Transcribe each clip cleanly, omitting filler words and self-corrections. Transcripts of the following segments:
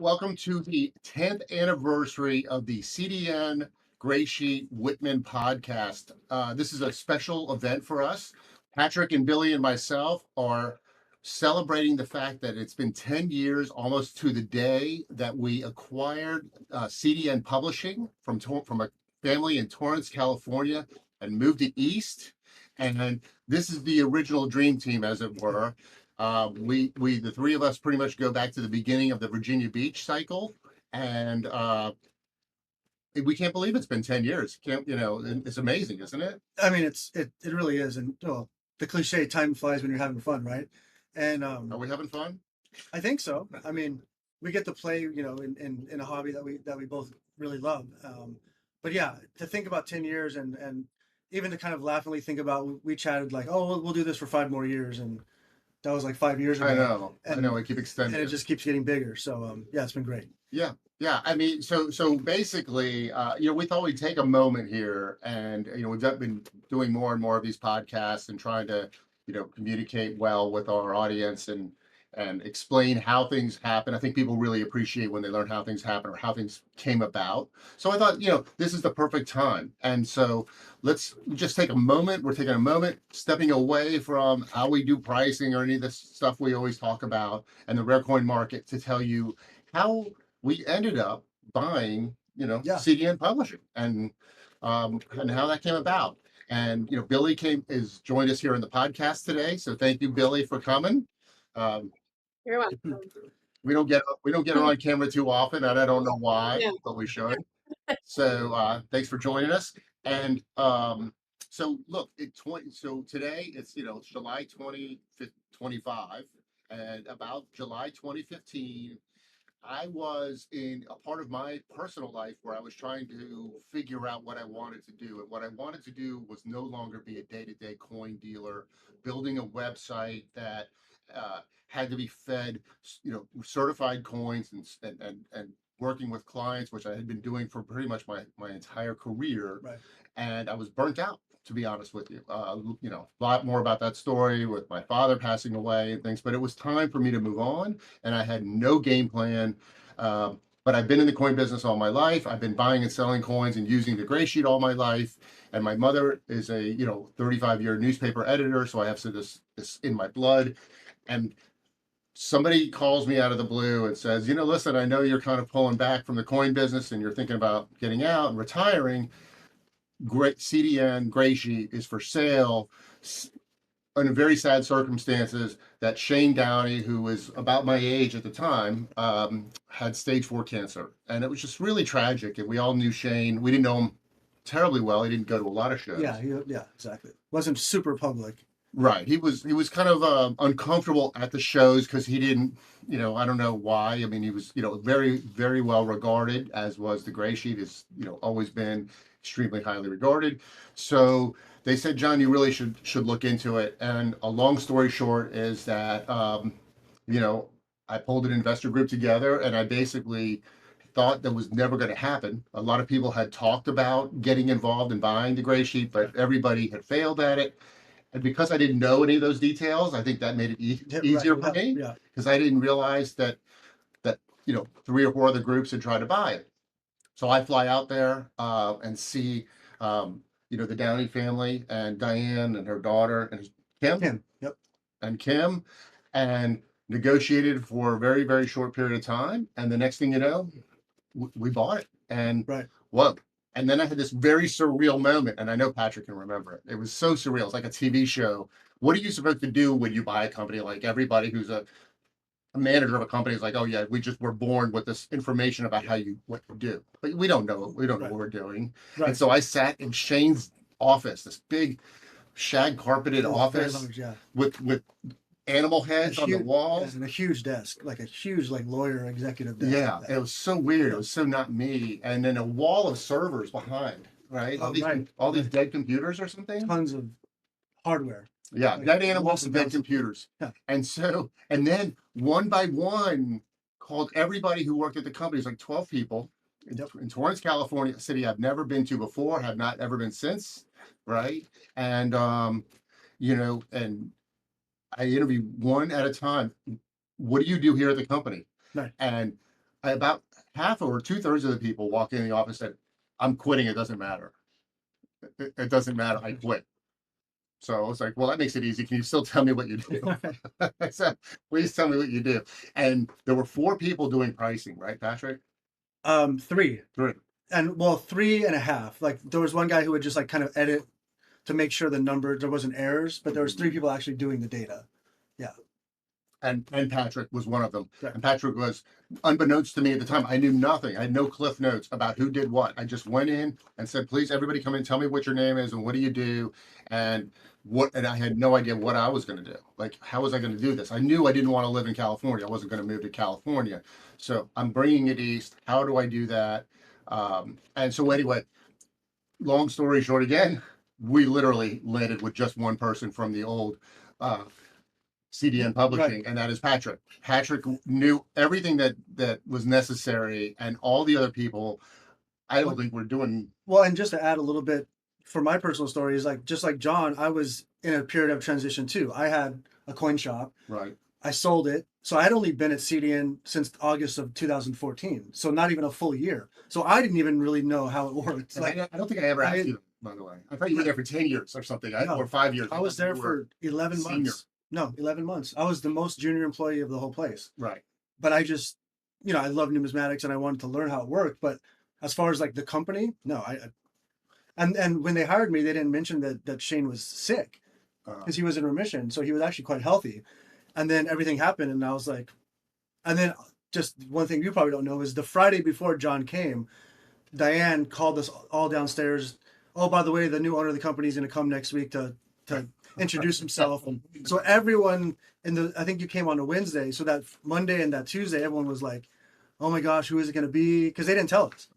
Welcome to the 10th anniversary of the CDN Greysheet Whitman podcast. This is a special event for us. Patrick and Billy and myself are celebrating the fact that it's been 10 years, almost to the day, that we acquired CDN Publishing from a family in Torrance, California, and moved it east. And this is the original dream team, as it were. The three of us pretty much go back to the beginning of the Virginia Beach cycle, and we can't believe it's been 10 years. It's amazing, isn't it? I mean, it really is, and the cliche "time flies when you're having fun," right? And Are we having fun? I think so. I mean, we get to play, in a hobby that we both really love. But yeah, to think about 10 years and even to kind of laughingly think about, we chatted like, oh, we'll do this for 5 more years, and that was like 5 years ago. I know. I keep extending, and it just keeps getting bigger. So yeah, it's been great. Yeah. I mean, so basically, we thought we'd take a moment here, and we've been doing more and more of these podcasts and trying to, communicate well with our audience and explain how things happen. I think people really appreciate when they learn how things happen or how things came about. So I thought, this is the perfect time. And so let's just take a moment. We're taking a moment, stepping away from how we do pricing or any of this stuff we always talk about and the rare coin market, to tell you how we ended up buying, CDN Publishing and how that came about. And Billy joined us here on the podcast today. So thank you, Billy, for coming. You're welcome. We don't get her on camera too often, and I don't know why, Yeah. but we should. So thanks for joining us. And so look, so today it's July 2025, and about July 2015, I was in a part of my personal life where I was trying to figure out what I wanted to do. And what I wanted to do was no longer be a day-to-day coin dealer, building a website that had to be fed, certified coins and working with clients, which I had been doing for pretty much my entire career. Right. And I was burnt out, to be honest with you. A lot more about that story with my father passing away and things, but it was time for me to move on, and I had no game plan. But I've been in the coin business all my life. I've been buying and selling coins and using the Greysheet all my life. And my mother is a 35-year newspaper editor, so I have this in my blood. And somebody calls me out of the blue and says, listen, I know you're kind of pulling back from the coin business and you're thinking about getting out and retiring. Great CDN Greysheet is for sale, in very sad circumstances, that Shane Downey, who was about my age at the time, had stage 4 cancer. And it was just really tragic. And we all knew Shane. We didn't know him terribly well. He didn't go to a lot of shows. Yeah, exactly. Wasn't super public. Right. He was kind of uncomfortable at the shows because he didn't, I don't know why. I mean, he was, very, very well regarded, as was the Greysheet, has, always been extremely highly regarded. So they said, John, you really should look into it. And a long story short is that, I pulled an investor group together, and I basically thought that was never going to happen. A lot of people had talked about getting involved in buying the Greysheet, but everybody had failed at it. And because I didn't know any of those details, I think that made it easier for me, because I didn't realize that 3 or 4 other groups had tried to buy it. So I fly out there and see the Downey family and Diane and her daughter and Kim. Yep. And Kim, and negotiated for a very, very short period of time. And the next thing you know, we bought it. And whoa. And then I had this very surreal moment, and I know Patrick can remember it. It was so surreal. It's like a TV show. What are you supposed to do when you buy a company? Like, everybody who's a manager of a company is like, oh yeah, we're born with this information about what you do, but we don't know. We don't know what we're doing. Right. And so I sat in Shane's office, this big shag carpeted office, with animal heads on the walls and a huge desk, like a huge lawyer executive desk. Yeah, it was so weird. It was so not me. And then a wall of servers behind, right? All these dead computers or something. Tons of hardware. Yeah, dead animals and dead computers. Yeah. And then one by one, called everybody who worked at the company. It's like 12 people in Torrance, California, a city I've never been to before, have not ever been since, right? And and I interview one at a time. What do you do here at the company? Right. And about half or 2/3 of the people walk in the office said, "I'm quitting. It doesn't matter. It doesn't matter. I quit." So I was like, "Well, that makes it easy. Can you still tell me what you do?" I said, "Please tell me what you do." And there were 4 people doing pricing, right, Patrick? Three. Three. And well, 3.5. Like there was one guy who would just like kind of edit to make sure the number there wasn't errors, but there was 3 people actually doing the data. Yeah. And Patrick was one of them. Right. And Patrick was, unbeknownst to me at the time, I knew nothing. I had no cliff notes about who did what. I just went in and said, "Please, everybody come in, tell me what your name is and what do you do?" And I had no idea what I was going to do. Like, how was I going to do this? I knew I didn't want to live in California. I wasn't going to move to California. So I'm bringing it east. How do I do that? And so anyway, long story short, again, we literally landed with just one person from the old CDN Publishing, and that is Patrick. Patrick knew everything that was necessary, and all the other people, I don't think we're doing. Well, and just to add a little bit for my personal story is like, just like John, I was in a period of transition too. I had a coin shop. Right. I sold it. So I had only been at CDN since August of 2014. So not even a full year. So I didn't even really know how it worked. Like, I don't think I ever asked you, by the way. I thought you were there for 10 years or something, or 5 years. I was there for 11 months. No, 11 months. I was the most junior employee of the whole place. Right. But I just, I love numismatics and I wanted to learn how it worked. But as far as like the company, no, and when they hired me, they didn't mention that Shane was sick because he was in remission. So he was actually quite healthy. And then everything happened. And I was like, and then just one thing you probably don't know is the Friday before John came, Diane called us all downstairs. "Oh, by the way, the new owner of the company is going to come next week to introduce himself." And so everyone I think you came on a Wednesday. So that Monday and that Tuesday, everyone was like, "Oh my gosh, who is it going to be?" Because they didn't tell us.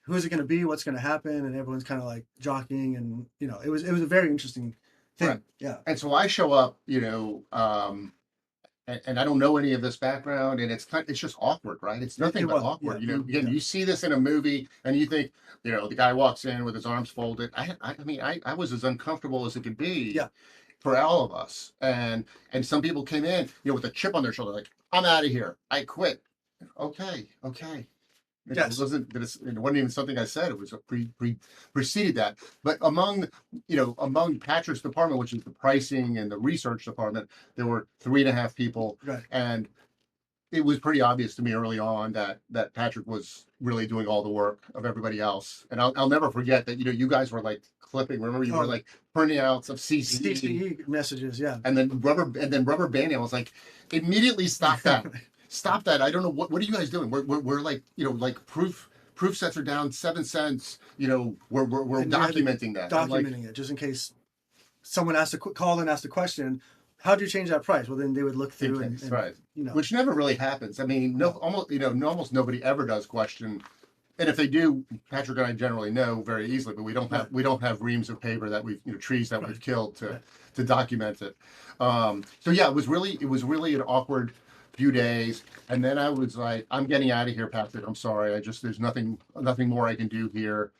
Who is it going to be? What's going to happen? And everyone's kind of like jockeying, and it was a very interesting thing. Right. Yeah. And so I show up, and I don't know any of this background, and it's just awkward, right? It's nothing but awkward. Yeah. Again, you see this in a movie, and you think, the guy walks in with his arms folded. I mean, I was as uncomfortable as it could be. Yeah. For all of us, and some people came in, with a chip on their shoulder, like, "I'm out of here. I quit." Okay. Yes. It wasn't even something I said. It was preceded that. But among Patrick's department, which is the pricing and the research department, there were 3.5 people. Right. And it was pretty obvious to me early on that Patrick was really doing all the work of everybody else. And I'll never forget that, you guys were like clipping. Remember, you were like printing outs of CCE messages. Yeah. And then rubber banding. I was like, immediately stop that. Stop that. I don't know what are you guys doing? We're like, like proof sets are down 7 cents. We're documenting that. Documenting it just in case someone call and ask a question. How do you change that price? Well, then they would look through and right. Which never really happens. I mean, almost nobody ever does question. And if they do, Patrick and I generally know very easily, but we don't have reams of paper that we've trees that we've killed to document it. So yeah, it was really an awkward few days, and then I was like, "I'm getting out of here, Patrick. I'm sorry. There's nothing more I can do here."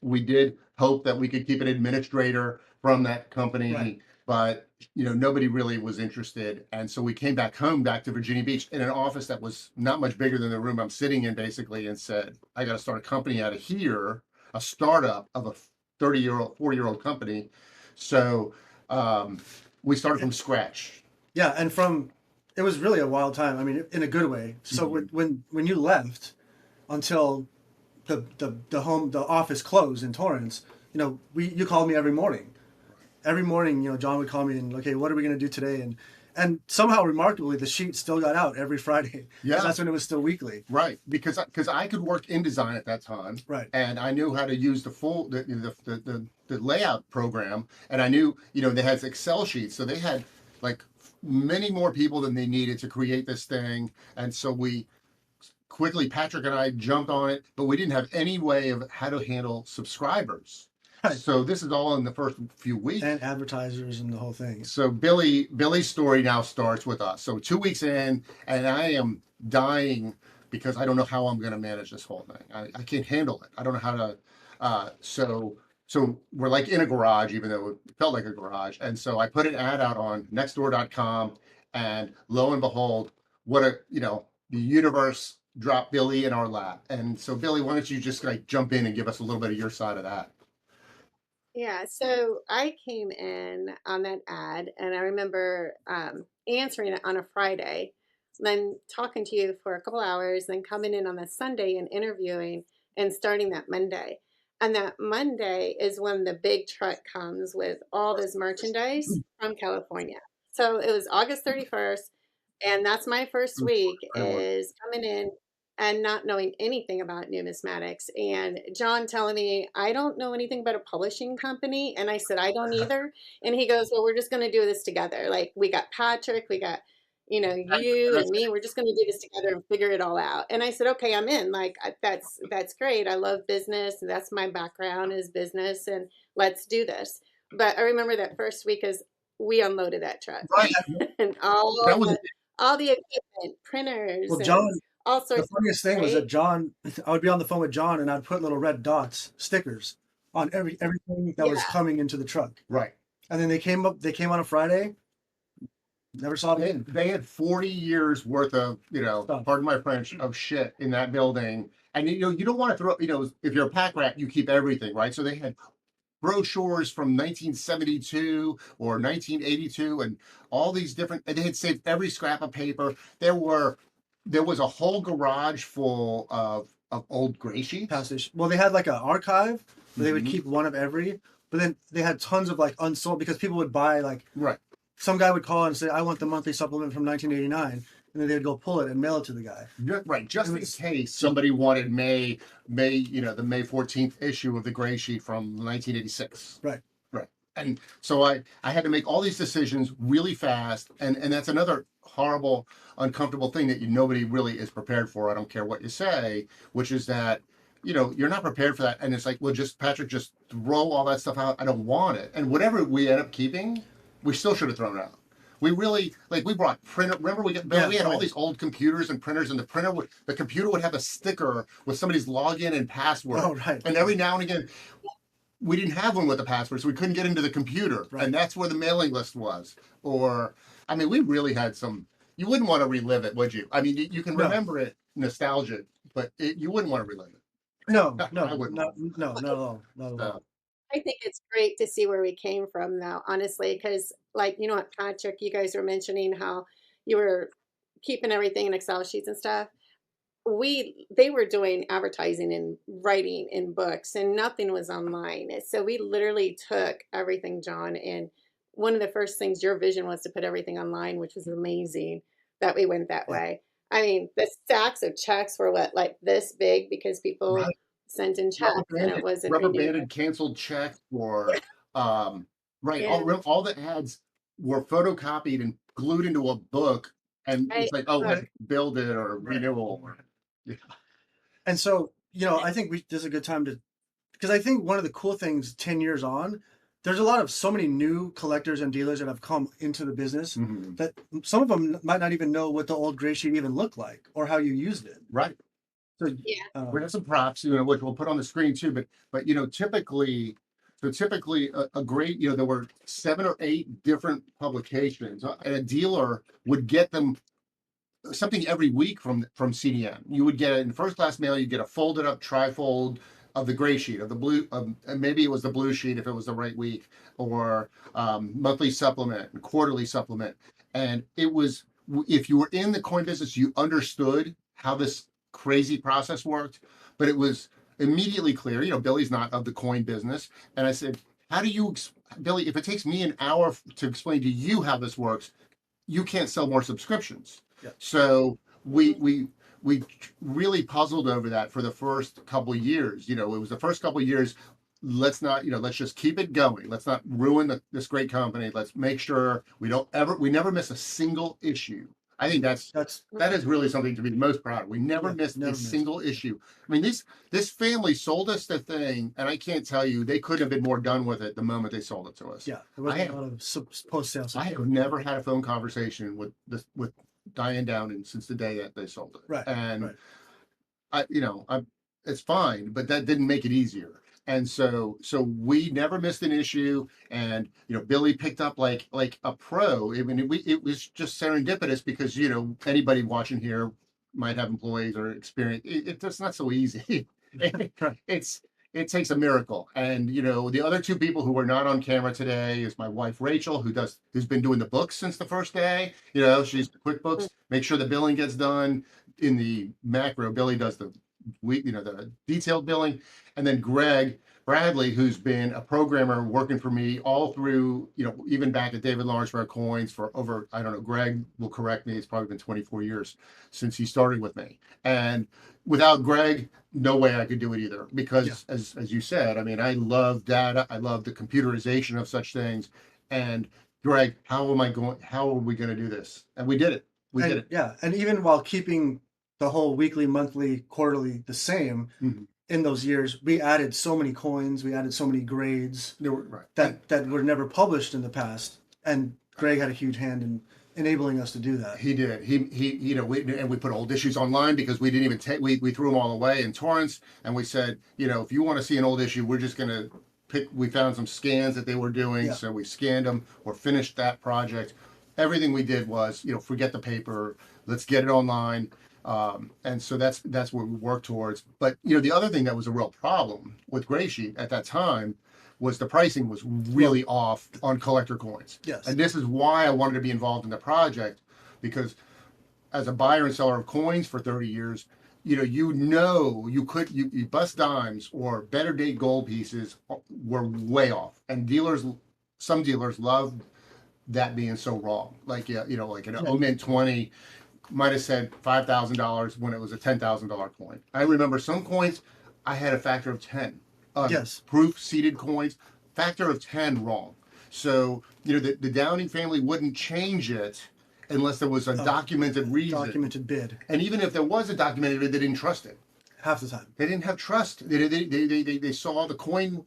We did hope that we could keep an administrator from that company, right. But nobody really was interested, and so we came back to Virginia Beach in an office that was not much bigger than the room I'm sitting in, basically, and said, "I got to start a company out of here, a startup of a 40-year-old company." So we started from scratch. Yeah, and it was really a wild time. I mean, in a good way. So when you left until the office closed in Torrance, you called me every morning. Every morning, John would call me and, "Okay, what are we going to do today?" And somehow, remarkably, the sheet still got out every Friday. Yeah, that's when it was still weekly. Right, because I could work InDesign at that time. Right, and I knew how to use the layout program, and I knew they had Excel sheets, so they had like many more people than they needed to create this thing, and so we quickly, Patrick and I jumped on it, but we didn't have any way of how to handle subscribers. Right. So this is all in the first few weeks. And advertisers and the whole thing. So Billy's story now starts with us. So 2 weeks in, and I am dying because I don't know how I'm going to manage this whole thing. I can't handle it. I don't know how to. So we're like in a garage, even though it felt like a garage. And so I put an ad out on nextdoor.com, and lo and behold, the universe drop Billy in our lap. And so, Billy, why don't you just like jump in and give us a little bit of your side of that? Yeah, so I came in on that ad, and I remember answering it on a Friday, then talking to you for a couple hours, then coming in on a Sunday and interviewing and starting that Monday. And that Monday is when the big truck comes with all this merchandise from California. So it was August 31st, and that's my first week is coming in and not knowing anything about numismatics. And John telling me, I don't know anything about a publishing company. And I said, I don't either. And he goes, well, we're just going to do this together. Like we got Patrick, we got, you and me, we're just going to do this together and figure it all out. And I said, okay, I'm in. Like that's great. I love business. That's my background is business, and let's do this. But I remember that first week is we unloaded that truck Right. and all the equipment, printers, Well, and John, all the sorts. funniest thing was that John, I would be on the phone with John and I'd put little red dots, stickers on everything that was Yeah. coming into the truck. Right. And then they came on a Friday, never saw it again. They had 40 years worth of, Stuff. pardon my French, of shit in that building. And you don't want to throw, if you're a pack rat, you keep everything, right? So they had brochures from 1972 or 1982 and all these different, and they had saved every scrap of paper. There was a whole garage full of old gray sheets. Passage. Well, they had like an archive where they would Mhm. keep one of every, but then they had tons of like unsold because people would buy like Right. some guy would call and say, I want the monthly supplement from 1989. And then they'd go pull it and mail it to the guy. Right, just It in was- case somebody wanted the May 14th issue of the Gray Sheet from 1986. Right. And so I had to make all these decisions really fast, and that's another horrible, uncomfortable thing that nobody really is prepared for. I don't care what you say, which is that you're not prepared for that, and it's like, well, Patrick, just throw all that stuff out. I don't want it, and whatever we end up keeping, we still should have thrown out. We really we brought printer. Remember we had all these old computers and printers, and the computer would have a sticker with somebody's login and password. Oh, right. And every now and again, we didn't have one with the password, so we couldn't get into the computer, Right. and that's where the mailing list was. Or, I mean, we really had some. You wouldn't want to relive it, would you? I mean, you can No. remember it, nostalgia, but you wouldn't want to relive it. No, I no, wouldn't. not at all. Not at all. I think it's great to see where we came from now, honestly, because like, what, Patrick, you guys were mentioning how you were keeping everything in Excel sheets and stuff. They were doing advertising and writing in books and nothing was online. So we literally took everything, John, and one of the first things your vision was to put everything online, which was amazing that we went that way. I mean, the stacks of checks were like this big because people Right. sent in checks and it wasn't rubber renewed. banded canceled check or right. Yeah. All the ads were photocopied and glued into a book, and Right. it's like, oh, Right. build it or Right. renewal. And so, I think this is a good time because I think one of the cool things 10 years on, there's so many new collectors and dealers that have come into the business Mhm. that some of them might not even know what the old gray sheet even looked like or how you used it. Right. So, Yeah. We have some props, which we'll put on the screen too. But typically, a great, there were 7 or 8 different publications, and a dealer would get them something every week from CDN. You would get it in first class mail. You get a folded up trifold of the gray sheet, of the blue, and maybe it was the blue sheet if it was the right week, or monthly supplement, quarterly supplement. And it was, if you were in the coin business, you understood how this crazy process worked, but it was immediately clear. Billy's not of the coin business, and I said, how do you, Billy, if it takes me an hour to explain to you how this works, you can't sell more subscriptions. Yeah. So we really puzzled over that for the first couple of years. It was the first couple of years. Let's not, let's just keep it going. Let's not ruin this great company. Let's make sure we never miss a single issue. I think that is really something to be most proud of. We never missed a single issue. I mean, this family sold us the thing, and I can't tell you, they couldn't have been more done with it the moment they sold it to us. Yeah, there wasn't a lot of post-sale support. I have never had a phone conversation with Diane Downey since the day that they sold it. Right. And it's fine, but that didn't make it easier. And so we never missed an issue. And Billy picked up like a pro. I mean, it was just serendipitous because anybody watching here might have employees or experience, it's not so easy. Right. It takes a miracle. And the other two people who are not on camera today is my wife Rachel, who's been doing the books since the first day. She's QuickBooks, make sure the billing gets done in the macro. Billy does the the detailed billing, and then Greg Bradley, who's been a programmer working for me all through, even back at David Lawrence Rare Coins for over, I don't know, Greg will correct me, it's probably been 24 years since he started with me. And without Greg, no way I could do it either. Because as you said, I mean, I love data, I love the computerization of such things. And Greg, how are we going to do this? And we did it. We did it. Yeah. And even while keeping the whole weekly, monthly, quarterly the same, in those years, we added so many coins, we added so many grades that were never published in the past. And Greg had a huge hand in enabling us to do that. He did. We put old issues online because we didn't even take, we threw them all away in Torrance. And we said, if you want to see an old issue, we're just going to we found some scans that they were doing. So we scanned them or finished that project. Everything we did was, forget the paper, let's get it online. And so that's what we work towards. But the other thing that was a real problem with Greysheet at that time was the pricing was really off on collector coins. Yes. And this is why I wanted to be involved in the project, because as a buyer and seller of coins for 30 years, you bust dimes or better date gold pieces were way off, and some dealers love that being so wrong. Like like an Omen 20 might have said $5,000 when it was a $10,000 coin. I remember some coins I had a factor of 10. Proof seeded coins, factor of 10 wrong. So the Downey family wouldn't change it unless there was a documented reason. Documented bid. And even if there was a documented bid, they didn't trust it. Half the time. They didn't have trust. They saw the coin,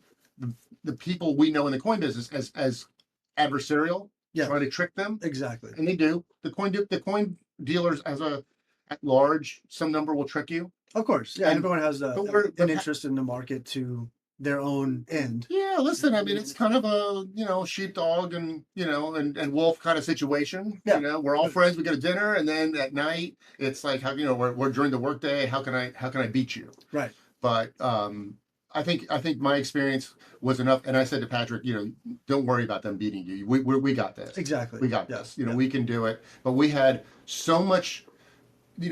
the people we know in the coin business as adversarial, trying to trick them. Exactly. And they do. The coin dealers at large, some number will trick you. Of course. Yeah, And- everyone has but an interest in the market to their own end. Yeah, listen, I mean, it's kind of a, sheepdog and, and wolf kind of situation. Yeah. We're all friends, we go to dinner, and then at night, it's like, we're during the workday, how can I beat you? Right. But I think my experience was enough. And I said to Patrick, don't worry about them beating you. We got this. Exactly. We got this. We can do it. But we had so much, I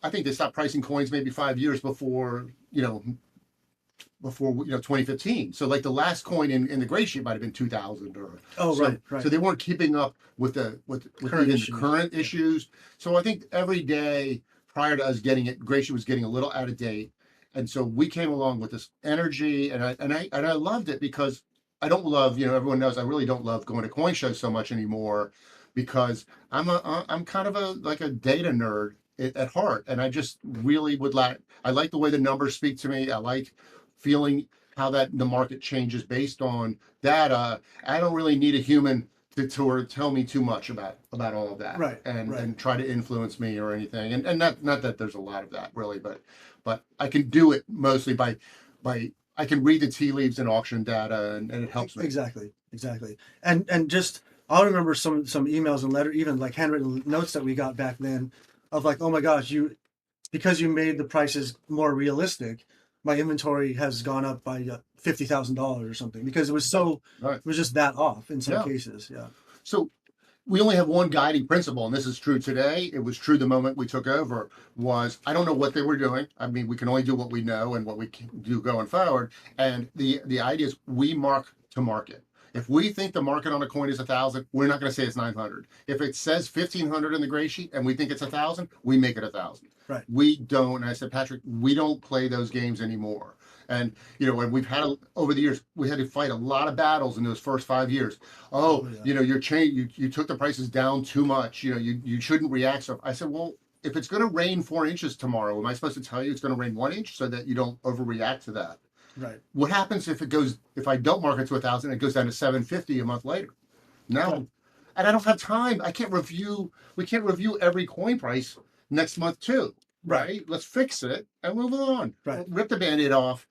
think they stopped pricing coins maybe 5 years before 2015. So like the last coin in the Greysheet might have been 2000 or right. So they weren't keeping up with current issues. So I think every day prior to us getting it, Greysheet was getting a little out of date. And so we came along with this energy, and I loved it because I don't love, everyone knows I really don't love going to coin shows so much anymore, because I'm kind of a data nerd at heart, and I just really I like the way the numbers speak to me. I like feeling how the market changes based on data. I don't really need a human to tell me too much about all of that, and try to influence me or anything. And not that there's a lot of that really, but I can do it mostly by I can read the tea leaves in auction data, and it helps me. Exactly. And just I'll remember some emails and letters, even like handwritten notes that we got back then, of like, oh my gosh, because you made the prices more realistic, my inventory has gone up by $50,000 or something, because it was it was just that off in some cases. Yeah. So we only have one guiding principle, and this is true today. It was true the moment we took over. Was I don't know what they were doing. I mean, we can only do what we know and what we can do going forward. And the idea is we mark to market. If we think the market on a coin is 1,000, we're not going to say it's 900. If it says 1,500 in the Greysheet and we think it's 1,000, we make it 1,000. Right. We don't. And I said, Patrick, we don't play those games anymore. And and we've had over the years, we had to fight a lot of battles in those first 5 years. You took the prices down too much. You shouldn't react. So I said, well, if it's going to rain 4 inches tomorrow, am I supposed to tell you it's going to rain 1 inch so that you don't overreact to that? Right. What happens if I don't mark it to 1,000, it goes down to 750 a month later? No. Right. And I don't have time. We can't review every coin price next month too. Right. Let's fix it and move on. Right. Rip the Band-Aid off.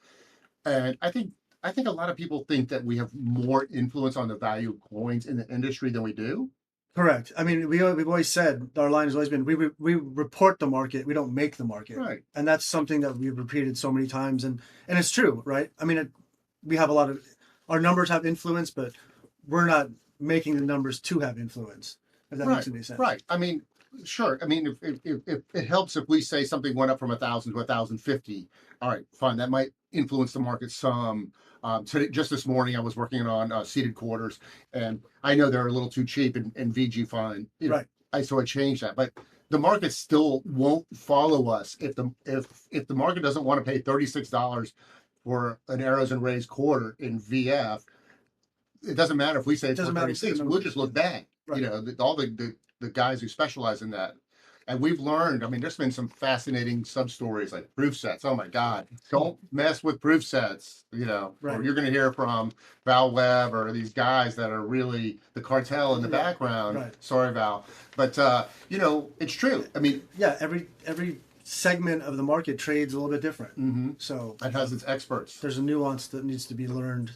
And I think a lot of people think that we have more influence on the value of coins in the industry than we do. Correct. I mean, we've always said, our line has always been, we report the market, we don't make the market. Right. And that's something that we've repeated so many times, and it's true, right? I mean, we have a lot of, our numbers have influence, but we're not making the numbers to have influence, if that makes any sense. Right. I mean, sure. I mean, if it helps if we say something went up from 1,000 to 1,050, all right, fine. That might influence the market some. Today, just this morning, I was working on seated quarters, and I know they're a little too cheap and VG fine. You know, Right. so I changed that, but the market still won't follow us if the market doesn't want to pay $36 for an arrows and rays quarter in VF. It doesn't matter if we say it's Doesn't matter. 36. We'll just look bad. Right. You know, all the guys who specialize in that. And we've learned, I mean, there's been some fascinating sub stories like proof sets. Oh my God, don't mess with proof sets, you know, Right. or you're going to hear from Val Webb or these guys that are really the cartel in the Yeah. background. Right. Sorry, Val. But, you know, it's true. I mean, Yeah, every segment of the market trades a little bit different. mhm, So it has its experts. there's a nuance that needs to be learned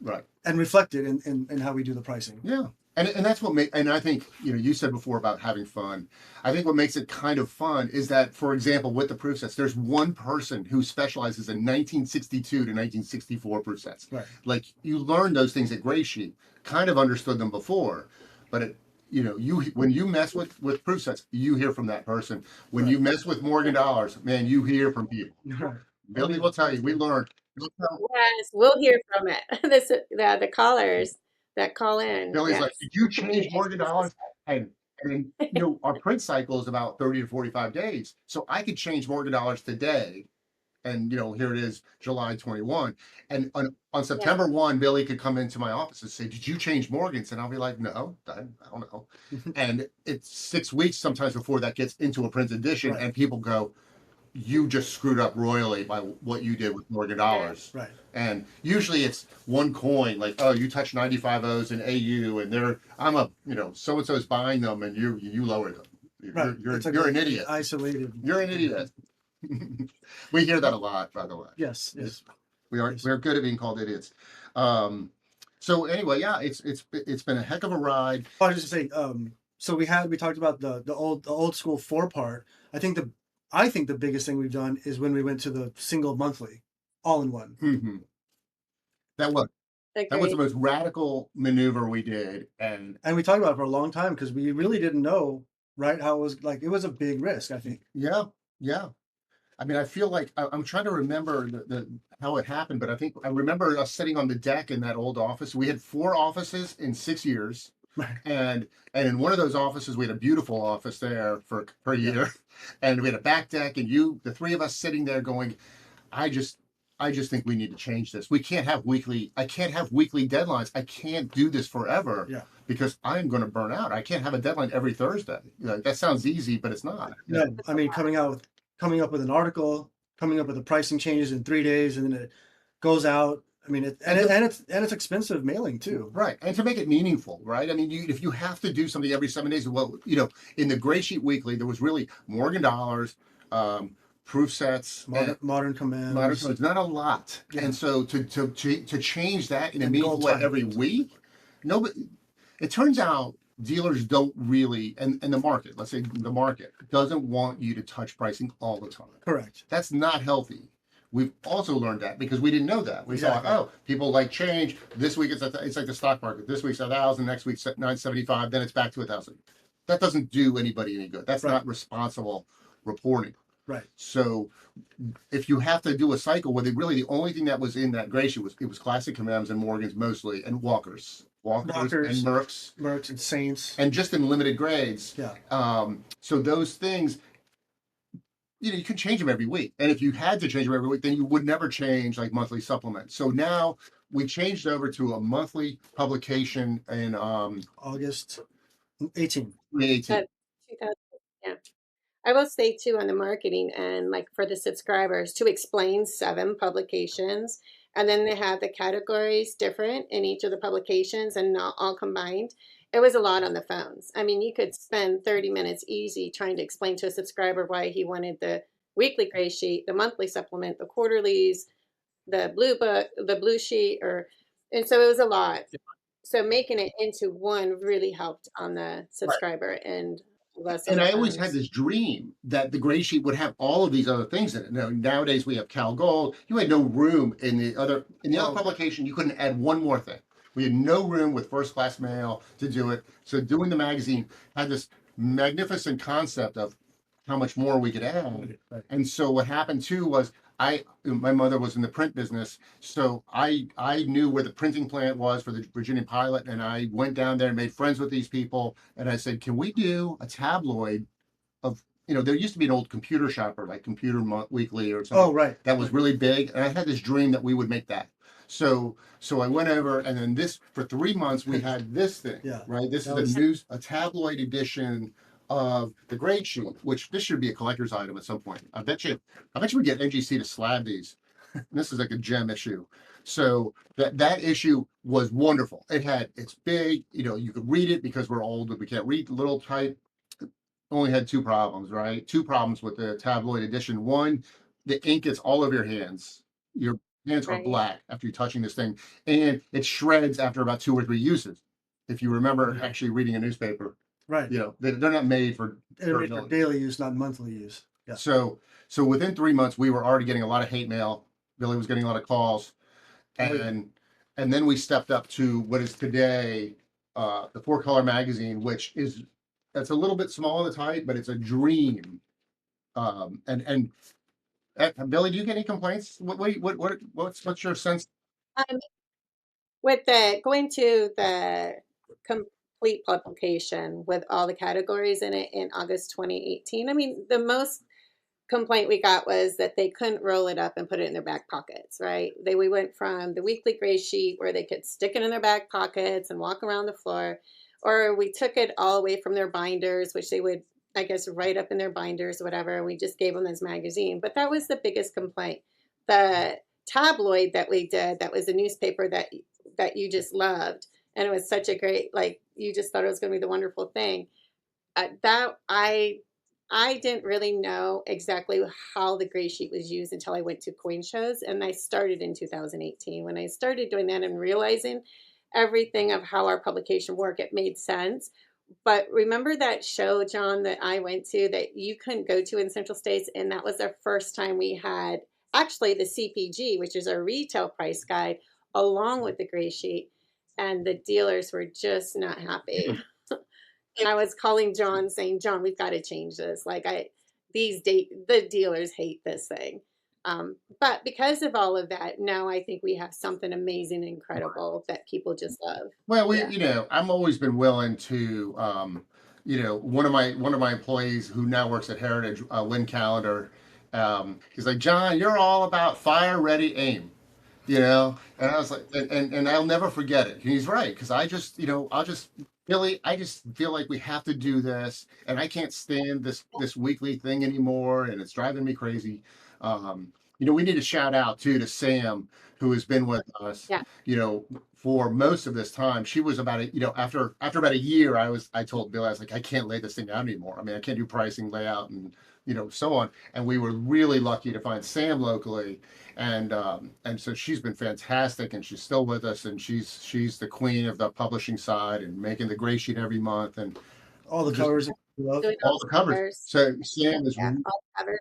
Right. and reflected in how we do the pricing. Yeah. And that's what and I think, you know, you said before about having fun. I think what makes it kind of fun is that, for example, with the proof sets, there's one person who specializes in 1962 to 1964 proof sets. Right. Like, you learn those things at Greysheet, kind of understood them before, but it, you know, when you mess with proof sets, you hear from that person. When Right. you mess with Morgan dollars, man, you hear from people. Right. Billy will tell you, we learned. Yes, we'll hear from it. The callers that call in. Billy's Yes. like, did you change Morgan dollars? And you know, our print cycle is about 30 to 45 days. So I could change Morgan dollars today. And you know, here it is, July 21. And on September 1, Billy could come into my office and say, did you change Morgan's? And I'll be like, no, I don't know. And it's 6 weeks sometimes before that gets into a print edition, Right. and people go, you just screwed up royally by what you did with Morgan dollars. Right. And usually it's one coin, like, oh, you touch 95Os in AU, and I'm a, you know, so and so's buying them, and you lowered them. Right. You're It's like an idiot. Isolated. You're an idiot. We hear that a lot, by the way. Yes. Yes. We're good at being called idiots. So anyway, yeah, it's been a heck of a ride. I was just saying. So we talked about the old school 4-part. I think the biggest thing we've done is when we went to the single monthly, all in one. Mhm. That was the Agreed. most radical maneuver we did, and And we talked about it for a long time because we really didn't know, right, how it was. Like, it was a big risk, I think. yeah. I mean, I feel like I'm trying to remember how it happened, but I remember us sitting on the deck in that old office. We had 4 offices in 6 years, Right. and in one of those offices, we had a beautiful office there for a year, and we had a back deck, and the 3 of us sitting there going, I just think we need to change this. I can't have weekly deadlines. I can't do this forever. Yeah. Because I'm going to burn out. I can't have a deadline every Thursday. You know, that sounds easy, but it's not. No, I mean, coming up with an article, coming up with the pricing changes in 3 days, and then it goes out. I mean, it's expensive mailing too. Right. And to make it meaningful, right? I mean, if you have to do something every 7 days, well, you know, in the Greysheet Weekly, there was really Morgan dollars, proof sets, Modern commands. not a lot. Yeah. And so to change that in a And meaningful gold way time. every week, it turns out dealers don't really, and the market, let's say the market doesn't want you to touch pricing all the time. Correct. That's not healthy. We've also learned that because we didn't know that. We Exactly. thought, oh, people like change. This week it's like the stock market. This week's 1,000, next week's 975, then it's back to 1,000. That doesn't do anybody any good. That's Right. not responsible reporting. Right. So if you have to do a cycle where the only thing that was in that gray sheet was classic commands and Morgans mostly, and Walkers and Mercs and Saints. and just in limited grades. Yeah. So those things, you know, you can change them every week. And if you had to change them every week, then you would never change like monthly supplements. So now we changed over to a monthly publication in August 18. 2018. 2000, yeah. I will say too on the marketing and like for the subscribers to explain 7 publications, and then they have the categories different in each of the publications and not all combined. It was a lot on the phones. I mean, you could spend 30 minutes easy trying to explain to a subscriber why he wanted the weekly gray sheet, the monthly supplement, the quarterlies, the blue book, the blue sheet, and so it was a lot. So making it into one really helped on the subscriber and less on And the I always had phones. this dream that the gray sheet would have all of these other things in it. Now, nowadays we have Cal Gold. You had no room in the other Oh, publication. You couldn't add one more thing. We had no room with first class mail to do it. So doing the magazine had this magnificent concept of how much more we could add. right. And so what happened too was my mother was in the print business, so I knew where the printing plant was for the Virginia Pilot, and I went down there and made friends with these people, and I said, "Can we do a tabloid of, there used to be an old computer shopper like Weekly or something Oh, right. that was really big, and I had this dream that we would make that." So I went over, and then this for 3 months we had this thing, Yeah, right? This that is was- a tabloid edition of the Great Sheet, which this should be a collector's item at some point. I bet you we get NGC to slab these. This is like a gem issue. So that issue was wonderful. It's big, you could read it because we're old and we can't read the little type. Only had two problems, right? Two problems with the tabloid edition. One, the ink gets all over your hands. Your hands are Right. black after you're touching this thing, and it shreds after about 2 or 3 uses. If you remember actually reading a newspaper, Right. they're not made for They're made for durability. daily use, not monthly use. Yeah. So within 3 months, we were already getting a lot of hate mail. Billy was getting a lot of calls, and then we stepped up to what is today the 4 Color magazine, which is that's a little bit small in the type, but it's a dream. And Billy, do you get any complaints? What's your sense? Um, with the going to the complete publication with all the categories in it in August 2018, I mean, the most complaint we got was that they couldn't roll it up and put it in their back pockets, right? We went from the weekly gray sheet where they could stick it in their back pockets and walk around the floor, or we took it all away from their binders, which they would, I guess, write up in their binders or whatever, and we just gave them this magazine. But that was the biggest complaint. The tabloid that we did, that was a newspaper that you just loved, and it was such a great, like, you just thought it was going to be the wonderful thing. That I didn't really know exactly how the gray sheet was used until I went to coin shows, and I started in 2018. When I started doing that and realizing everything of how our publication worked, it made sense. But remember that show, John, that I went to that you couldn't go to in Central States, and that was the first time we had actually the CPG, which is our retail price guide, along with the gray sheet, and the dealers were just not happy. And I was calling John saying, John, we've got to change this. Like the dealers hate this thing. But because of all of that, now I think we have something amazing, incredible that people just love. Well, Yeah. I've always been willing to, one of my employees who now works at Heritage, Lynn Calendar, he's like, John, you're all about fire, ready, aim. And I was like, and I'll never forget it. And he's right, because Billy, I just feel like we have to do this, and I can't stand this weekly thing anymore, and it's driving me crazy. We need to shout out too to Sam, who has been with us, Yeah. for most of this time. She was after about a year, I told Billy, I was like, I can't lay this thing out anymore. I mean, I can't do pricing, layout, and so on. And we were really lucky to find Sam locally, and so she's been fantastic, and she's still with us, and she's the queen of the publishing side and making the gray sheet every month and All the just colors that we love. Doing all the covers. So Sam is Yeah, all the covers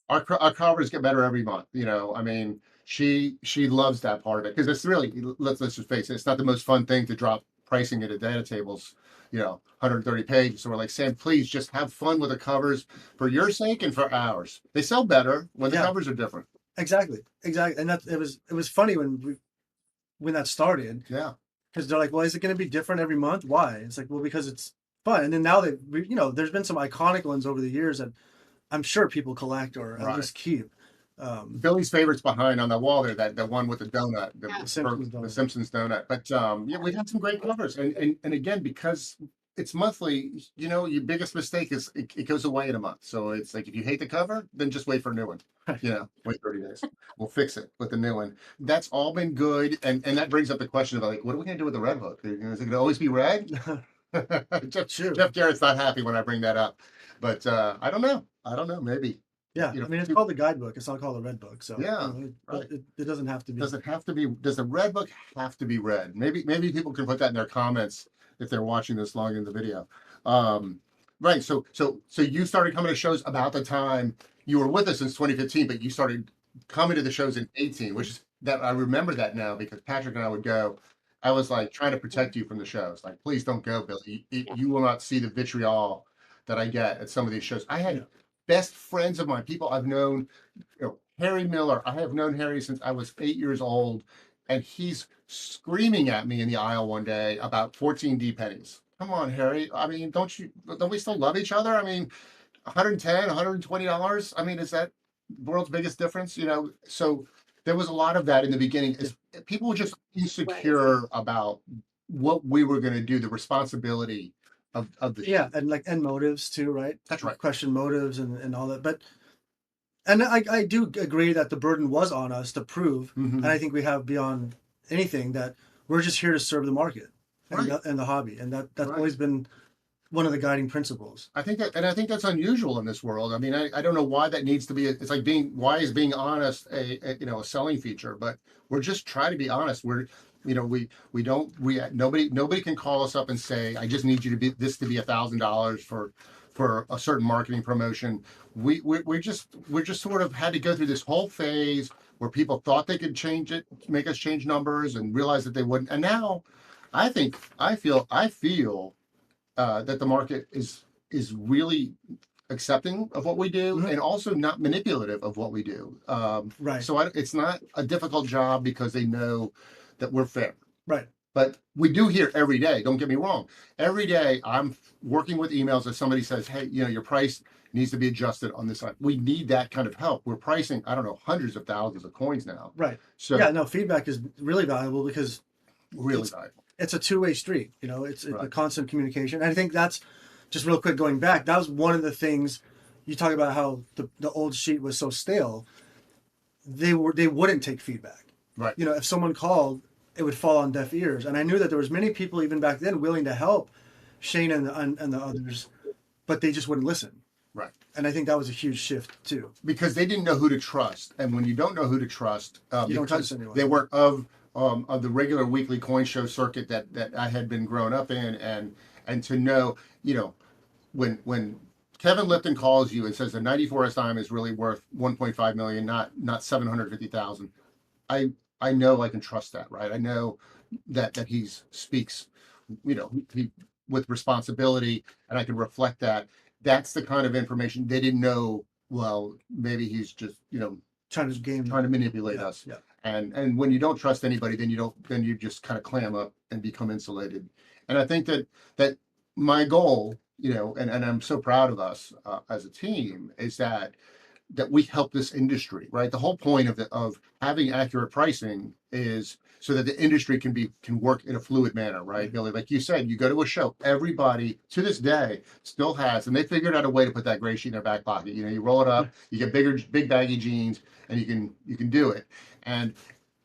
for our covers get better every month. I mean, she loves that part of it because it's really, let's just face it, it's not the most fun thing to drop pricing into data tables, 130 pages. So we're like, Sam, please just have fun with the covers for your sake and for ours. They sell better when the Yeah. covers are different. Exactly. And it was funny when that started, Yeah. because they're like, well, is it going to be different every month? Why? It's like, well, because it's fun. And then now there's been some iconic ones over the years that I'm sure people collect or at Right. least keep. Billy's favorite's behind on the wall there, that the one with the donut, Yeah. The Simpsons donut. the Simpsons donut. But we had some great covers, and again, because it's monthly, your biggest mistake is it goes away in a month. So it's like, if you hate the cover, then just wait for a new one. Wait 30 days. We'll fix it with the new one. That's all been good, and that brings up the question of like, what are we gonna do with the red hook? Is it gonna always be red? Sure. Jeff Garrett's not happy when I bring that up, but I don't know. Maybe. Yeah, You know, I mean, it's called the guidebook. It's not called a red book. So Yeah, but right. it doesn't have to be. Does it have to be? Does the red book have to be read? Maybe people can put that in their comments if they're watching this long in the video. Right. So you started coming to shows about the time you were with us since 2015, but you started coming to the shows in 18, which is that I remember that now because Patrick and I would go. I was like trying to protect you from the shows. Like, please don't go, Billy. Yeah. You will not see the vitriol that I get at some of these shows. I had Yeah. best friends of mine, people I've known, Harry Miller. I have known Harry since I was 8 years old, and he's screaming at me in the aisle one day about 14D pennies. Come on, Harry. I mean, don't we still love each other? I mean, 110, $120. I mean, is that the world's biggest difference? So there was a lot of that in the beginning. Is people were just insecure about what we were going to do, the responsibility of the Yeah, and motives too, right? That's right. Question motives and all that. But and I do agree that the burden was on us to prove, Mhm. and I think we have beyond anything that we're just here to serve the market and, Right. and the hobby, and that's Right. always been one of the guiding principles. I think that's unusual in this world. I mean, I don't know why that needs to be. It's like why is being honest a selling feature? But we're just trying to be honest. Nobody can call us up and say, I just need you to be $1,000 for a certain marketing promotion. We're just sort of had to go through this whole phase where people thought they could change it, make us change numbers, and realize that they wouldn't. And now, I feel that the market is really accepting of what we do Mhm. and also not manipulative of what we do. Right. So it's not a difficult job because they know that we're fair. Right. But we do hear every day, don't get me wrong. Every day I'm working with emails if somebody says, hey, your price needs to be adjusted on this side. We need that kind of help. We're pricing, I don't know, hundreds of thousands of coins now. Right. So Yeah, no, feedback is really valuable because really valuable. it's a two-way street. It's a Right. constant communication. And I think that's just real quick going back. That was one of the things you talk about how the old sheet was so stale. They wouldn't take feedback. Right. If someone called, it would fall on deaf ears. And I knew that there was many people even back then willing to help Shane and the others, but they just wouldn't listen. Right. And I think that was a huge shift too. Because they didn't know who to trust. And when you don't know who to trust, You don't because trust anyone. they weren't of the regular weekly coin show circuit that I had been growing up in, and to know, when Kevin Lipton calls you and says the 94 SIM is really worth 1.5 million, not 750,000, I know I can trust that, right? I know that he speaks, he, with responsibility, and I can reflect that. That's the kind of information they didn't know. Well, maybe he's just Trying to manipulate us. Yeah. And when you don't trust anybody, then you just kind of clam up and become insulated. And I think that my goal, and I'm so proud of us as a team, is that we help this industry, right? The whole point of having accurate pricing is so that the industry can work in a fluid manner, right, Billy? Like you said, you go to a show, everybody to this day still has, and they figured out a way to put that gray sheet in their back pocket. You roll it up, you get big baggy jeans, and you can do it. And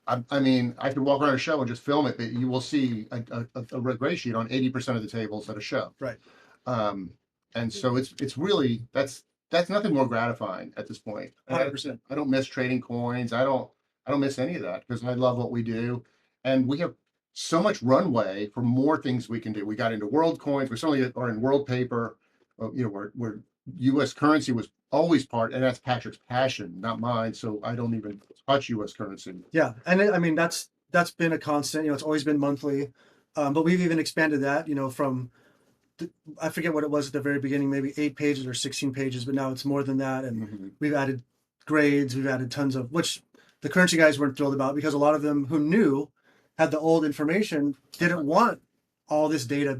I mean, I could walk around a show and just film it, but you will see a gray sheet on 80% of the tables at a show. Right. And so it's really that's nothing more gratifying at this point. 100%. I don't miss trading coins. I don't miss any of that because I love what we do, and we have so much runway for more things we can do. We got into world coins. We certainly are in world paper. Where U.S. currency was always part, and that's Patrick's passion, not mine. So I don't even touch U.S. currency. Yeah, and I mean that's been a constant. It's always been monthly, but we've even expanded that. From I forget what it was at the very beginning, maybe 8 pages or 16 pages, but now it's more than that. And Mhm. we've added grades, we've added tons of, which the currency guys weren't thrilled about because a lot of them who knew had the old information didn't want all this data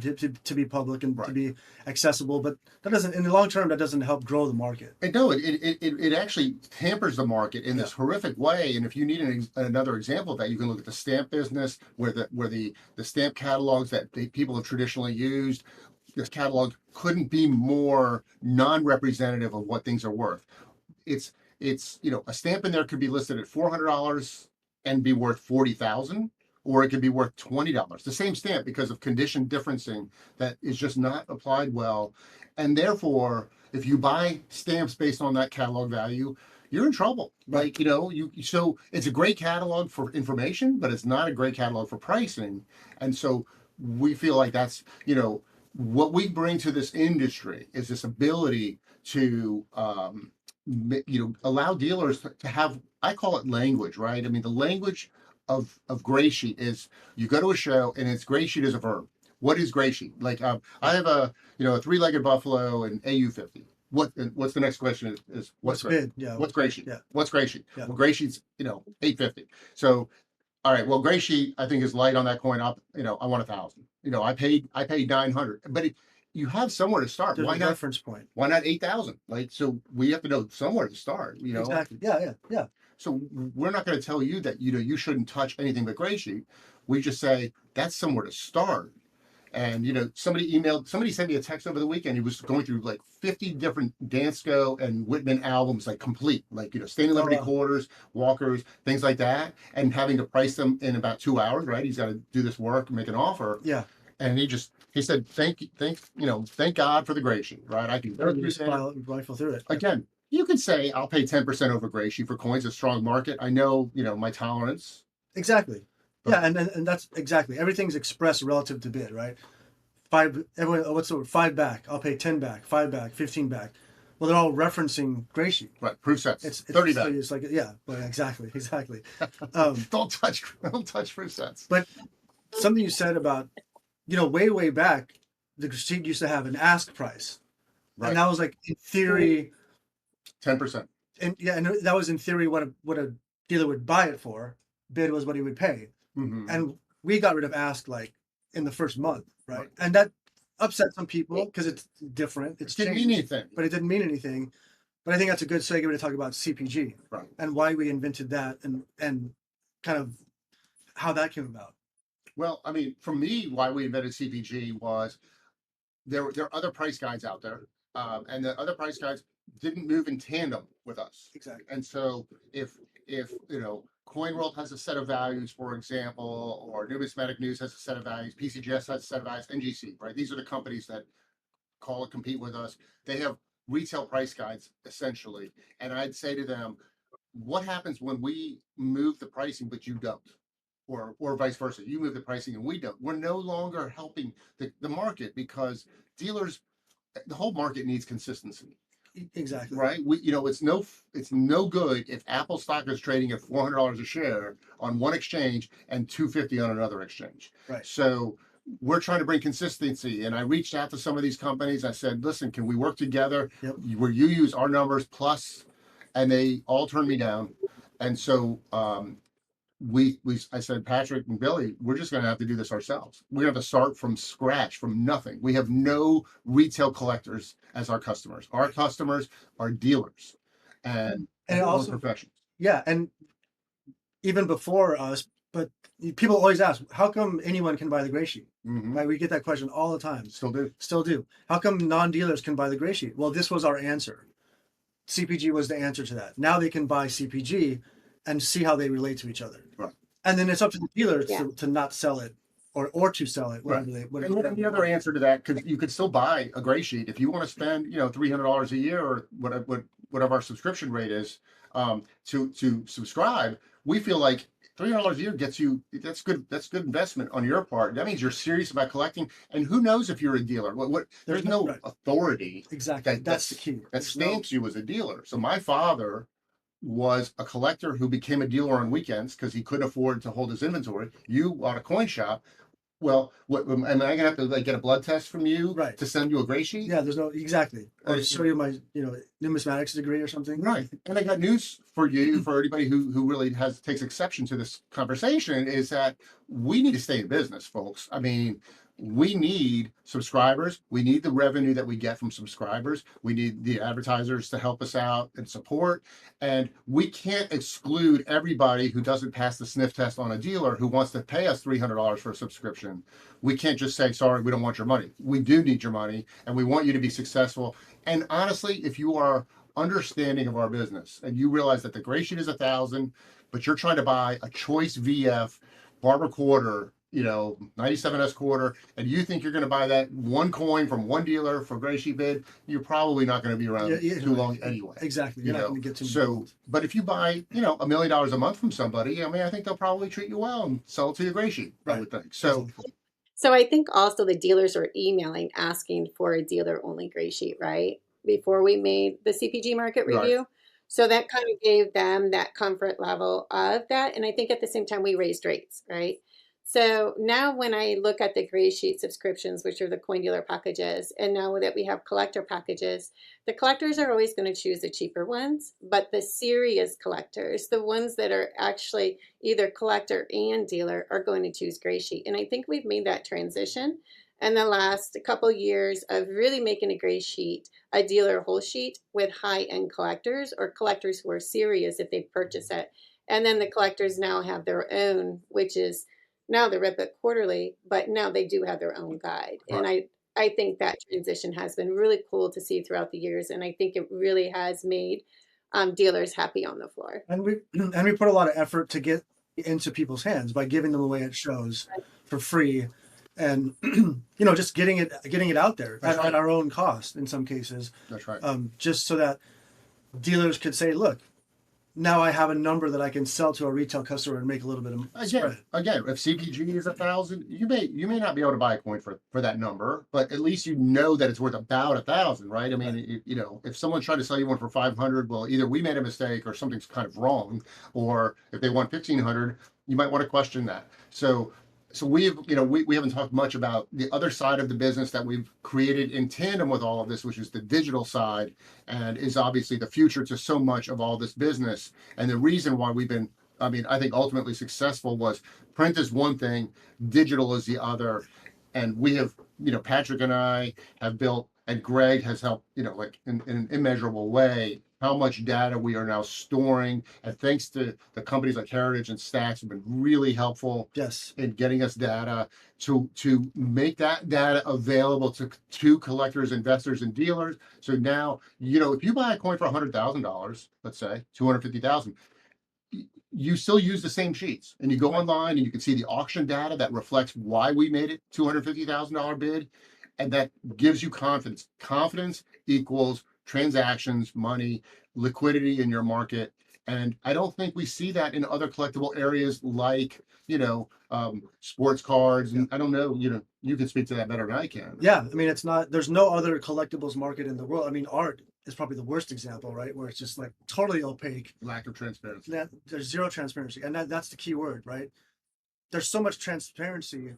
to be public and to be accessible. But that doesn't, in the long term, that doesn't help grow the market. No, it actually hampers the market in this horrific way. And if you need another example of that, you can look at the stamp business, where the stamp catalogs that people have traditionally used. This catalog couldn't be more non-representative of what things are worth. It's a stamp in there could be listed at $400 and be worth 40,000, or it could be worth $20. The same stamp, because of condition differencing that is just not applied well, and therefore if you buy stamps based on that catalog value, you're in trouble. Like, so it's a great catalog for information, but it's not a great catalog for pricing. And so we feel like that's, what we bring to this industry is this ability to, allow dealers to have, I call it language, right? I mean, the language of Greysheet is you go to a show and it's Greysheet is a verb. What is Greysheet? Like, I have a three-legged buffalo and AU50. What's the next question is What's bid? Yeah. What's Greysheet? Yeah. What's Greysheet? Yeah. Well, Greysheet's 850. So, all right. Well, Greysheet I think is light on that coin. Up. I want 1,000. I paid 900. But you have somewhere to start. There's Why a not? reference point. Why not 8,000? Like, so we have to know somewhere to start. Exactly. Yeah. So we're not going to tell you that you shouldn't touch anything but Greysheet. We just say that's somewhere to start. And somebody sent me a text over the weekend. He was going through like 50 different Dansko and Whitman albums, like complete, like Standing Liberty Quarters, Walkers, things like that, and having to price them in about 2 hours. Right? He's got to do this work and make an offer. Yeah. And he said, thank God for the Greysheet. Right? I can go through that. Rifle through it. Again, you can say I'll pay 10% over Greysheet for coins, a strong market. I know my tolerance. Exactly. Yeah, and that's exactly, everything's expressed relative to bid, right? What's the word? 5 back. I'll pay 10 back, 5 back, 15 back. Well, they're all referencing Greysheet. Right, proof sets. It's 30 back. It's like, yeah, well, exactly. Don't touch proof sets. But something you said about, way back, the Greysheet used to have an ask price, right. And that was like in theory 10%. And that was in theory what a dealer would buy it for. Bid was what he would pay. Mm-hmm. And we got rid of ask like in the first month, right? And that upset some people because it's different. It didn't mean anything. But it didn't mean anything. But I think that's a good segue to talk about CPG, right? And why we invented that, and kind of how that came about. Well, I mean, for me, why we invented CPG was there are other price guides out there, and the other price guides didn't move in tandem with us. Exactly. And so if CoinWorld has a set of values, for example, or Numismatic News has a set of values, PCGS has a set of values, NGC, right? These are the companies that compete with us. They have retail price guides essentially. And I'd say to them, what happens when we move the pricing, but you don't? Or vice versa. You move the pricing and we don't. We're no longer helping the market because dealers, the whole market needs consistency. Exactly. Right. It's no good if Apple stock is trading at $400 a share on one exchange and $250 on another exchange. Right. So we're trying to bring consistency. And I reached out to some of these companies. I said, listen, can we work together where you use our numbers plus, and they all turned me down. And so, I said, Patrick and Billy, we're just going to have to do this ourselves. We have to start from scratch, from nothing. We have no retail collectors as our customers. Our customers are dealers and also professionals. Yeah, and even before us, but people always ask, how come anyone can buy the Greysheet? Mm-hmm. Right? We get that question all the time. Still do. How come non-dealers can buy the Greysheet? Well, this was our answer. CPG was the answer to that. Now they can buy CPG and see how they relate to each other. Right. And then it's up to the dealers to not sell it or to sell it. Right. And the other answer to that, because you could still buy a Greysheet if you want to spend, $300 a year or whatever our subscription rate is to subscribe. We feel like $300 a year gets you, that's good investment on your part. That means you're serious about collecting. And who knows if you're a dealer? There's no authority. Exactly. That's the key. That stamps you as a dealer. So my father was a collector who became a dealer on weekends because he couldn't afford to hold his inventory. You bought a coin shop. Well, am I gonna have to get a blood test from you to send you a Greysheet? Yeah, there's no exactly. Or show you my numismatics degree or something. Right. And I got news for you, for anybody who really takes exception to this conversation, is that we need to stay in business, folks. I mean, we need subscribers. We need the revenue that we get from subscribers. We need the advertisers to help us out and support. And we can't exclude everybody who doesn't pass the sniff test on a dealer who wants to pay us $300 for a subscription. We can't just say, sorry, we don't want your money. We do need your money and we want you to be successful. And honestly, if you are understanding of our business and you realize that the Greysheet is $1,000, but you're trying to buy a choice VF Barber Quarter 97S quarter, and you think you're going to buy that one coin from one dealer for gray sheet bid, you're probably not going to be around too long anyway. Exactly. You're not going to get too so, but if you buy, $1 million a month from somebody, I mean, I think they'll probably treat you well and sell it to your gray sheet, I would think. So, So I think also the dealers are emailing asking for a dealer only gray sheet, right? Before we made the CPG market review. Right. So that kind of gave them that comfort level of that. And I think at the same time we raised rates, right? So now when I look at the gray sheet subscriptions, which are the coin dealer packages, and now that we have collector packages, the collectors are always going to choose the cheaper ones, but the serious collectors, the ones that are actually either collector and dealer, are going to choose gray sheet. And I think we've made that transition in the last couple years of really making a gray sheet a dealer whole sheet with high-end collectors or collectors who are serious if they purchase it. And then the collectors now have their own, which is now the Red Book Quarterly, but now they do have their own guide. Right. And I think that transition has been really cool to see throughout the years. And I think it really has made dealers happy on the floor. And we put a lot of effort to get into people's hands by giving them away at shows for free, and just getting it out there at our own cost in some cases. That's right. Just so that dealers could say, look, now I have a number that I can sell to a retail customer and make a little bit of spread. Again, if CPG is 1,000, you may not be able to buy a coin for that number, but at least you know that it's worth about 1,000, right? I mean, if someone's trying to sell you one for 500, well, either we made a mistake or something's kind of wrong, or if they want 1,500, you might want to question that. So we haven't talked much about the other side of the business that we've created in tandem with all of this, which is the digital side, and is obviously the future to so much of all this business. And the reason why we've been, I think ultimately successful was print is one thing, digital is the other. And we have, Patrick and I have built, and Greg has helped, like in an immeasurable way, how much data we are now storing. And thanks to the companies like Heritage and Stacks have been really helpful in getting us data to make that data available to collectors, investors, and dealers. So now, if you buy a coin for $100,000, let's say $250,000, you still use the same sheets, and you go online and you can see the auction data that reflects why we made it $250,000 bid. And that gives you confidence. Confidence equals transactions, money, liquidity in your market. And I don't think we see that in other collectible areas like, sports cards. And I don't know, you can speak to that better than I can. Yeah. I mean, there's no other collectibles market in the world. I mean, art is probably the worst example, right? Where it's just like totally opaque. Lack of transparency. There's zero transparency. And that's the key word, right? There's so much transparency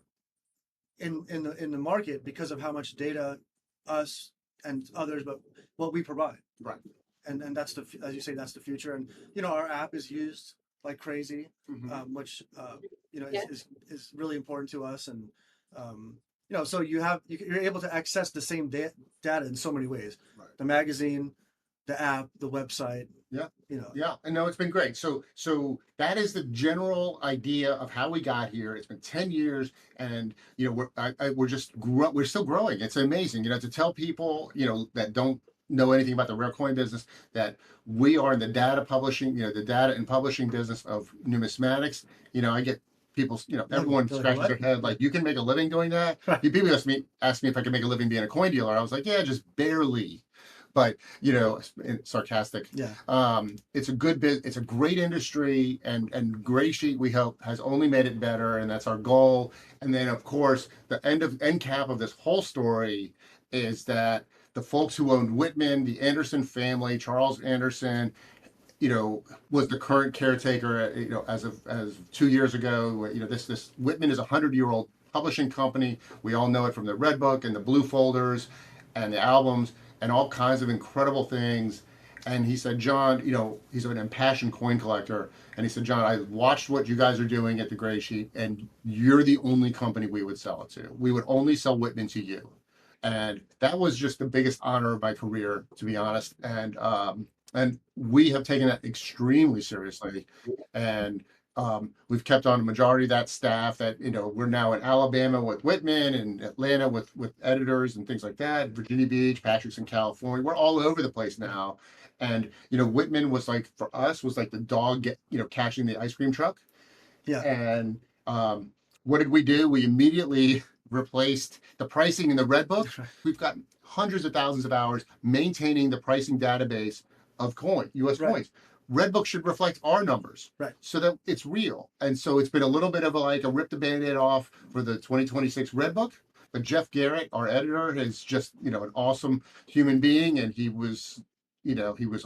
in the market because of how much data us and others, but what we provide. Right. And that's as you say, that's the future. And our app is used like crazy, which is really important to us. And so you're able to access the same data in so many ways. Right. The magazine, the app, the website. Yeah. Yeah. And no, it's been great. So that is the general idea of how we got here. It's been 10 years, and we're still growing. It's amazing, to tell people, that don't know anything about the rare coin business, that we are in the data publishing, the data and publishing business of numismatics. I get people, everyone scratches their head like, you can make a living doing that. People ask me if I can make a living being a coin dealer. I was like, yeah, just barely. But sarcastic. Yeah. It's a good bit. It's a great industry, and Gray Sheet, we hope, has only made it better, and that's our goal. And then, of course, the end cap of this whole story is that the folks who owned Whitman, the Anderson family, Charles Anderson, was the current caretaker. As of 2 years ago, this Whitman is a 100-year-old publishing company. We all know it from the Red Book and the Blue Folders and the albums and all kinds of incredible things. And he said, John, he's an impassioned coin collector. And he said, John, I watched what you guys are doing at the Gray Sheet, and you're the only company we would sell it to. We would only sell Whitman to you. And that was just the biggest honor of my career, to be honest. And we have taken that extremely seriously. And we've kept on a majority of that staff that, we're now in Alabama with Whitman, and Atlanta with editors and things like that, Virginia Beach, Patrick's in California. We're all over the place now. And, Whitman was like, for us, was like the dog, catching the ice cream truck. Yeah. And what did we do? We immediately replaced the pricing in the Red Book. We've got hundreds of thousands of hours maintaining the pricing database of U.S. Right. coins. Red Book should reflect our numbers, Right. so that it's real. And so it's been a little bit of a rip the Band-Aid off for the 2026 Red Book. But Jeff Garrett, our editor, is just an awesome human being, and he was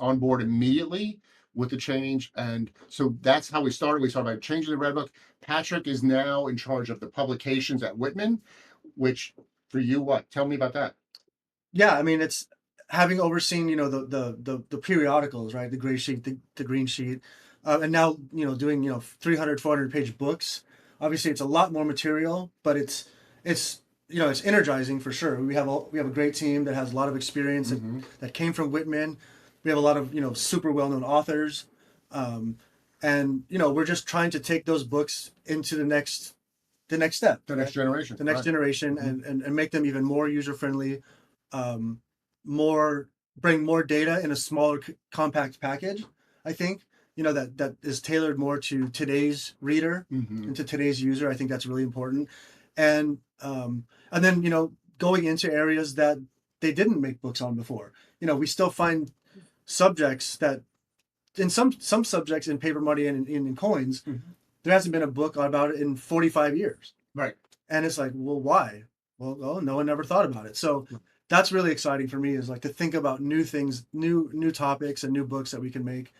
on board immediately with the change. And so that's how we started. We started by changing the Red Book. Patrick is now in charge of the publications at Whitman, which for you, what? Tell me about that. Yeah, I mean, it's having overseen, the periodicals, right? The gray sheet, the green sheet, and now, doing, 300, 400 page books. Obviously, it's a lot more material, but it's energizing for sure. We have a great team that has a lot of experience that came from Whitman. We have a lot of, super well-known authors. And, we're just trying to take those books into the next step. The next generation. The next generation and make them even more user-friendly, bring more data in a smaller compact package, I think, that is tailored more to today's reader and to today's user. I think that's really important. And then, going into areas that they didn't make books on before. We still find subjects that in some subjects in paper money and in coins, there hasn't been a book about it in 45 years. Right. And it's like, well, why? Well, no one ever thought about it. So that's really exciting for me, is to think about new things, new topics and new books that we can make.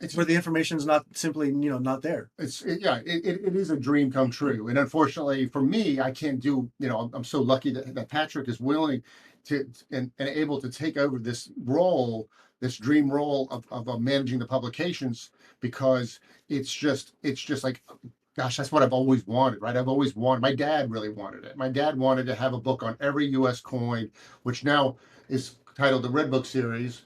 It's where the information is not simply, not there. It is a dream come true. And unfortunately for me, I can't do, I'm so lucky that Patrick is willing to and able to take over this role, this dream role of managing the publications, because it's just like, gosh, that's what I've always wanted, right? My dad really wanted it. My dad wanted to have a book on every U.S. coin, which now is titled the Red Book series,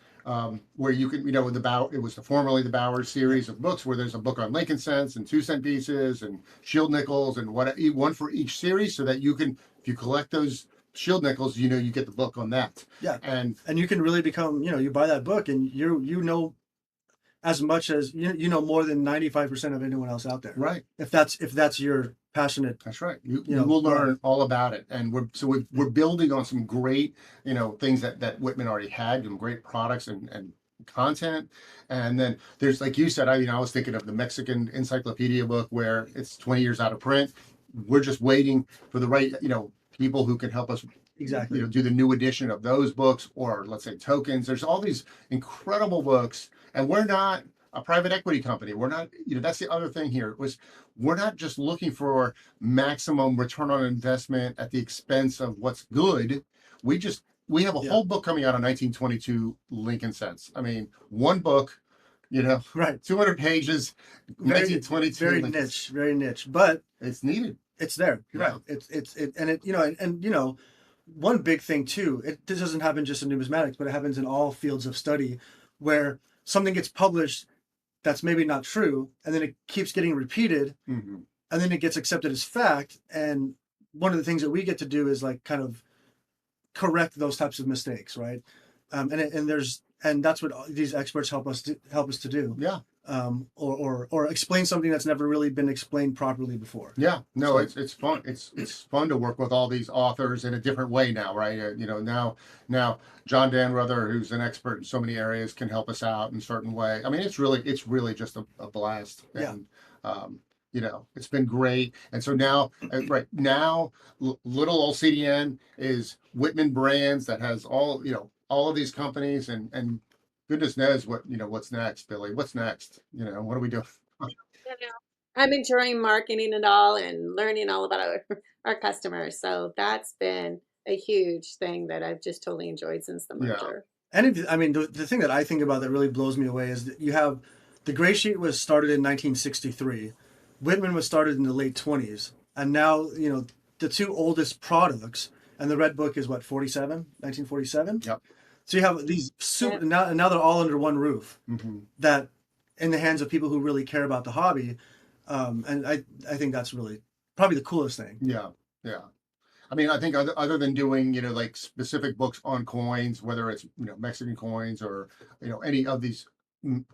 where you can, it was formerly the Bowers series of books, where there's a book on Lincoln cents and 2-cent pieces and shield nickels and one for each series, so that you can, if you collect those shield nickels, you get the book on that. Yeah. And you can really become, you buy that book and you know as much as more than 95% of anyone else out there. Right. If that's your passionate. That's right. You will learn all about it. And we're building on some great, things that Whitman already had, some great products and content. And then there's, like you said, I was thinking of the Mexican encyclopedia book, where it's 20 years out of print. We're just waiting for the right, people who can help us Exactly. do the new edition of those books, or let's say tokens. There's all these incredible books, and we're not a private equity company. We're not, that's the other thing here, we're not just looking for maximum return on investment at the expense of what's good. We have a whole book coming out on 1922 Lincoln cents. I mean, one book, right, 200 pages, 1922. Very niche, but it's needed. It's there. Yeah. Right. One big thing too, this doesn't happen just in numismatics, but it happens in all fields of study, where something gets published that's maybe not true, and then it keeps getting repeated, and then it gets accepted as fact. And one of the things that we get to do is kind of correct those types of mistakes, right? And that's what these experts help us to do. Yeah. Or explain something that's never really been explained properly before. Yeah, no, it's fun. It's fun to work with all these authors in a different way now, right? Now John Danruther, who's an expert in so many areas, can help us out in a certain way. I mean, it's really just a blast. And, it's been great. And so now, little old CDN is Whitman Brands that has all of these companies, and goodness knows what's next, Billy. What's next? What are we doing? I'm enjoying marketing it all and learning all about our customers. So that's been a huge thing that I've just totally enjoyed since the merger. And the thing that I think about that really blows me away is that you have the Greysheet was started in 1963. Whitman was started in the late 20s. And now, the two oldest products, and the Red Book is 1947? Yep. So you have these now they're all under one roof, that in the hands of people who really care about the hobby. And I think that's really probably the coolest thing. Yeah. I mean, I think other than doing, specific books on coins, whether it's, Mexican coins or, any of these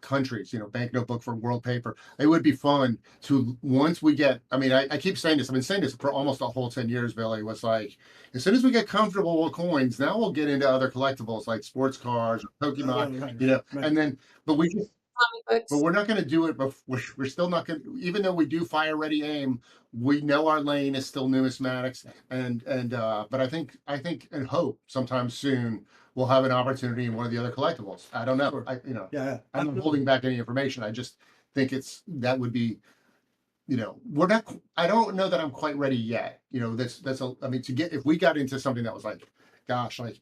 countries, banknote book for world paper. It would be fun to, once we get, I mean, I keep saying this, I've been saying this for almost a whole 10 years, Billy, was like, as soon as we get comfortable with coins, now we'll get into other collectibles like sports cars, or Pokemon, Right. and then, but we just, Comic but books. we're not going to do it. But we're still not going to, even though we do fire ready aim, we know our lane is still numismatics. But I think and hope sometime soon we'll have an opportunity in one of the other collectibles. I don't know. Sure. I'm not absolutely. holding back any information. I just think that would be, we're not, I don't know that I'm quite ready yet. I mean, if we got into something that was like, gosh, like,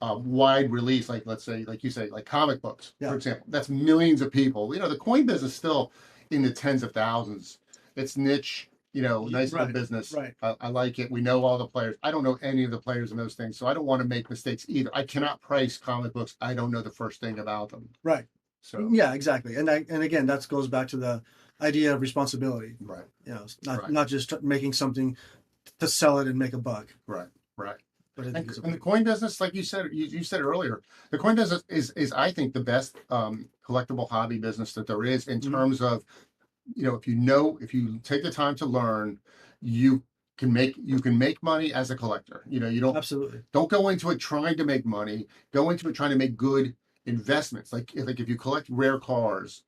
wide release, like, let's say, like you say, like comic books, Yeah. for example, that's millions of people. The coin business is still in the tens of thousands. It's niche, nice little Right, business. right. I like it. We know all the players. I don't know any of the players in those things, so I don't want to make mistakes either. I cannot price comic books. I don't know the first thing about them. Right. So Yeah, exactly. And again, that goes back to the idea of responsibility. right, It's Right. not just making something to sell it and make a buck. right. But I think it's And the coin business, like you said, you said earlier, the coin business is I think the best collectible hobby business that there is in Mhm. terms of, if you take the time to learn, you can make money as a collector. You absolutely. don't go into it trying to make money. Go into it trying to make good investments. Like if you collect rare cars,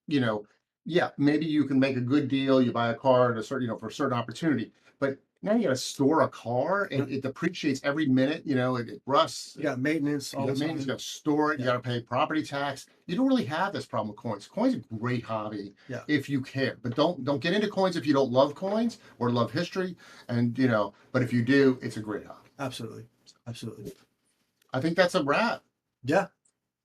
yeah, maybe you can make a good deal. You buy a car at a certain, for a certain opportunity, but now you got to store a car and it depreciates every minute. It rusts. You got maintenance all You the got maintenance, you time. got to store it. You Yeah. got to pay property tax. You don't really have this problem with coins. Coins are a great hobby Yeah. if you care, but don't get into coins if you don't love coins or love history. And but if you do, it's a great hobby. Absolutely. I think that's a wrap. Yeah.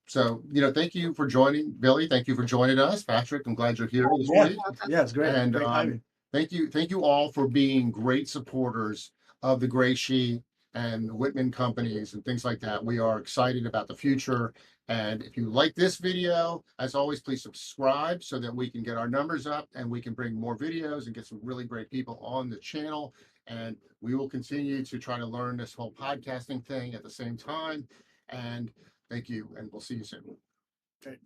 So thank you for joining, Billy. Thank you for joining us, Patrick. I'm glad you're here this Yeah. week. Yeah, it's great. And Great timing. thank you all for being great supporters of the Gray Sheet and the Whitman companies and things like that. We are excited about the future. And if you like this video, as always, please subscribe so that we can get our numbers up and we can bring more videos and get some really great people on the channel. And we will continue to try to learn this whole podcasting thing at the same time. And thank you, and we'll see you soon. Okay.